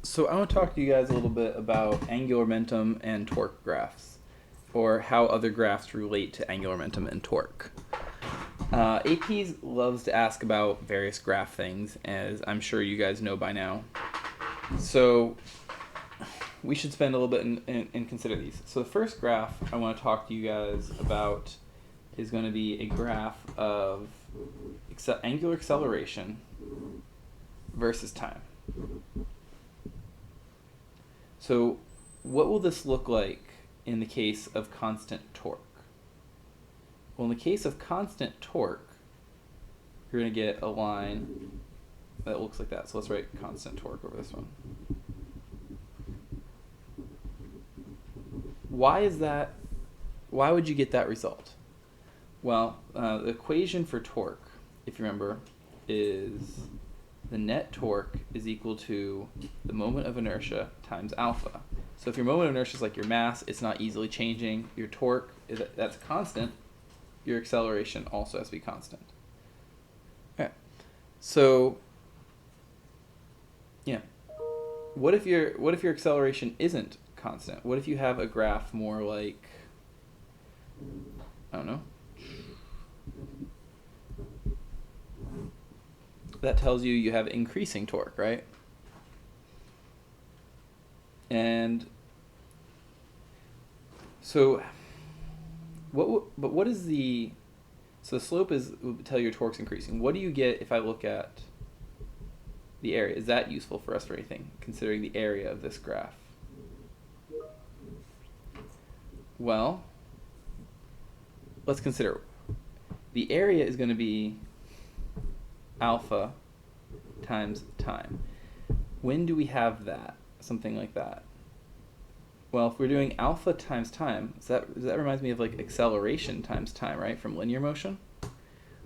So I want to talk to you guys a little bit about angular momentum and torque graphs, or how other graphs relate to angular momentum and torque. AP loves to ask about various graph things, as I'm sure you guys know by now. So we should spend a little bit and consider these. So the first graph I want to talk to you guys about is going to be a graph of angular acceleration versus time. So what will this look like in the case of constant torque? Well, in the case of constant torque, you're going to get a line that looks like that. So let's write constant torque over this one. Why is that? Why would you get that result? Well, the equation for torque, if you remember, is the net torque is equal to the moment of inertia times alpha. So if your moment of inertia is like your mass, it's not easily changing. Your torque that's constant. Your acceleration also has to be constant. Okay. So yeah, what if your acceleration isn't constant? What if you have a graph more like, I don't know, that tells you have increasing torque, right? And so what is so the slope will tell your torque's increasing. What do you get if I look at the area? Is that useful for us for anything, considering the area of this graph? Well, let's consider the area is going to be alpha times time. When do we have that? Something like that. Well, if we're doing alpha times time, that reminds me of like acceleration times time, right? From linear motion,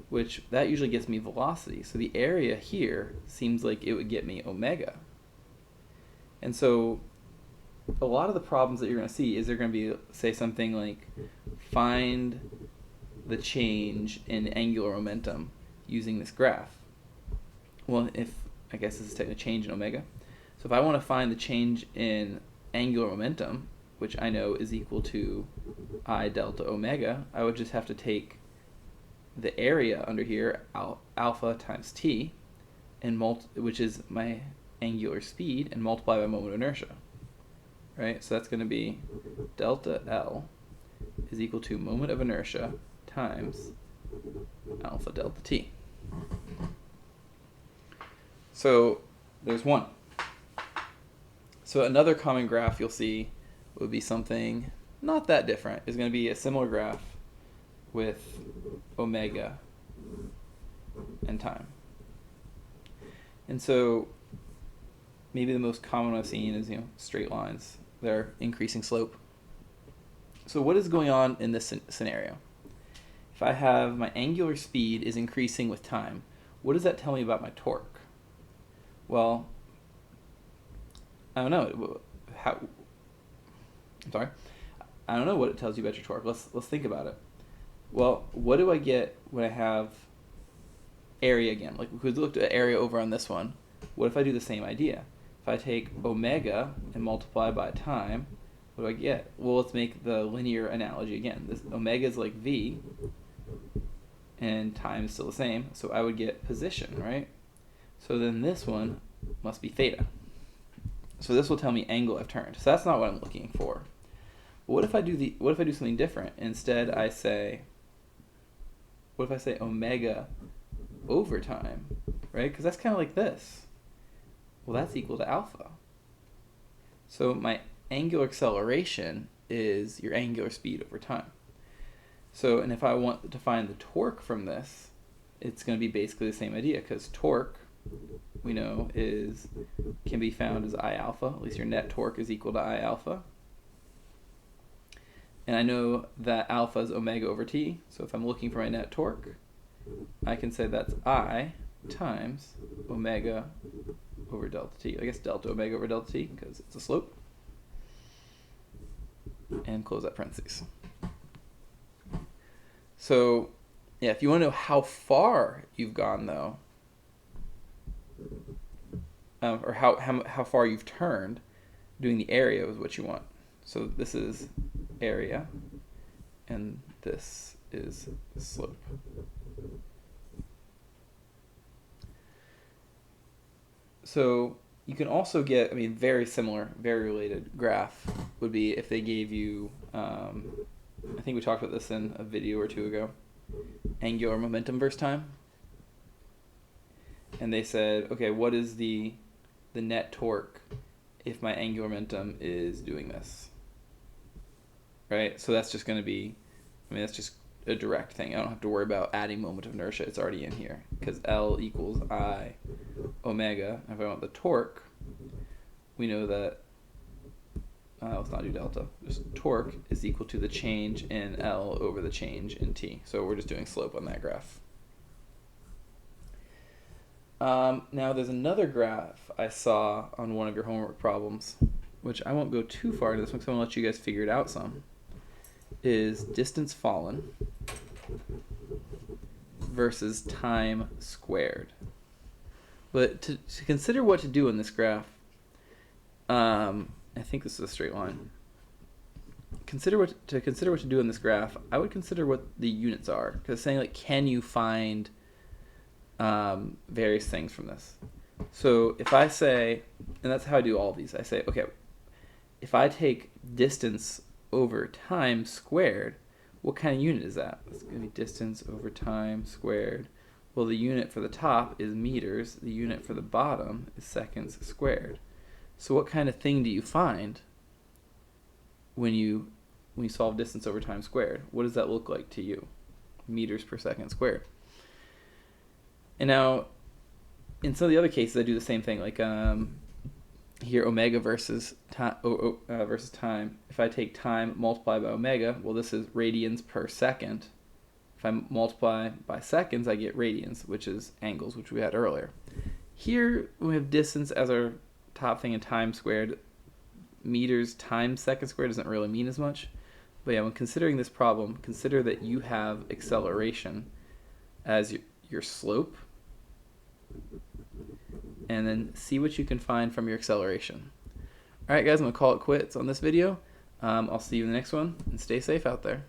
which that usually gets me velocity. So the area here seems like it would get me omega. And so a lot of the problems that you're going to see is they're going to be, say, something like find the change in angular momentum using this graph. Well, I guess this is technically change in omega. So if I want to find the change in angular momentum, which I know is equal to I delta omega, I would just have to take the area under here, alpha times t, and which is my angular speed, and multiply by moment of inertia. Right? So that's going to be delta L is equal to moment of inertia times alpha delta t. So there's one. So another common graph you'll see would be something not that different. It's going to be a similar graph with omega and time. And so maybe the most common one I've seen is straight lines. They're increasing slope. So what is going on in this scenario? If I have my angular speed is increasing with time, what does that tell me about my torque? Well, I don't know. I don't know what it tells you about your torque. Let's think about it. Well, what do I get when I have area again? Like we could look at area over on this one. What if I do the same idea? If I take omega and multiply by time, what do I get? Well, let's make the linear analogy again. This omega is like v, and time is still the same, so I would get position, right? So then this one must be theta. So this will tell me angle I've turned. So that's not what I'm looking for. What if I do something different? Instead, what if I say omega over time, right? Because that's kind of like this. Well, that's equal to alpha. So my angular acceleration is your angular speed over time. So, and if I want to find the torque from this, it's going to be basically the same idea, because torque, we know, can be found as I alpha. At least your net torque is equal to I alpha. And I know that alpha is omega over t. So if I'm looking for my net torque, I can say that's I times omega over delta t. I guess delta omega over delta t, because it's a slope. And close that parentheses. So, yeah, if you want to know how far you've gone, though, or how far you've turned, doing the area is what you want. So this is area, and this is slope. So you can also get, very similar, very related graph would be if they gave you, I think we talked about this in a video or two ago, angular momentum versus time. And they said, okay, what is the net torque if my angular momentum is doing this? Right? So that's just going to be, that's just a direct thing. I don't have to worry about adding moment of inertia. It's already in here because L equals I omega. If I want the torque, we know that, let's not do delta, just torque is equal to the change in L over the change in T. So we're just doing slope on that graph. Now there's another graph I saw on one of your homework problems, which I won't go too far into this one because I want to let you guys figure it out some, is distance fallen versus time squared. But to consider what to do in this graph, I think this is a straight line. Consider what to do in this graph. I would consider what the units are, because it's saying, like, can you find various things from this? So if I say, and that's how I do all of these, I say, okay, if I take distance over time squared, what kind of unit is that? It's going to be distance over time squared. Well, the unit for the top is meters. The unit for the bottom is seconds squared. So what kind of thing do you find when you solve distance over time squared? What does that look like to you? Meters per second squared. And now, in some of the other cases, I do the same thing. Like here, omega versus time. If I take time multiplied by omega, well, this is radians per second. If I multiply by seconds, I get radians, which is angles, which we had earlier. Here, we have distance as our top thing and time squared. Meters times second squared doesn't really mean as much. But yeah, when considering this problem, consider that you have acceleration as your slope, and then see what you can find from your acceleration. All right, guys, I'm going to call it quits on this video. I'll see you in the next one, and stay safe out there.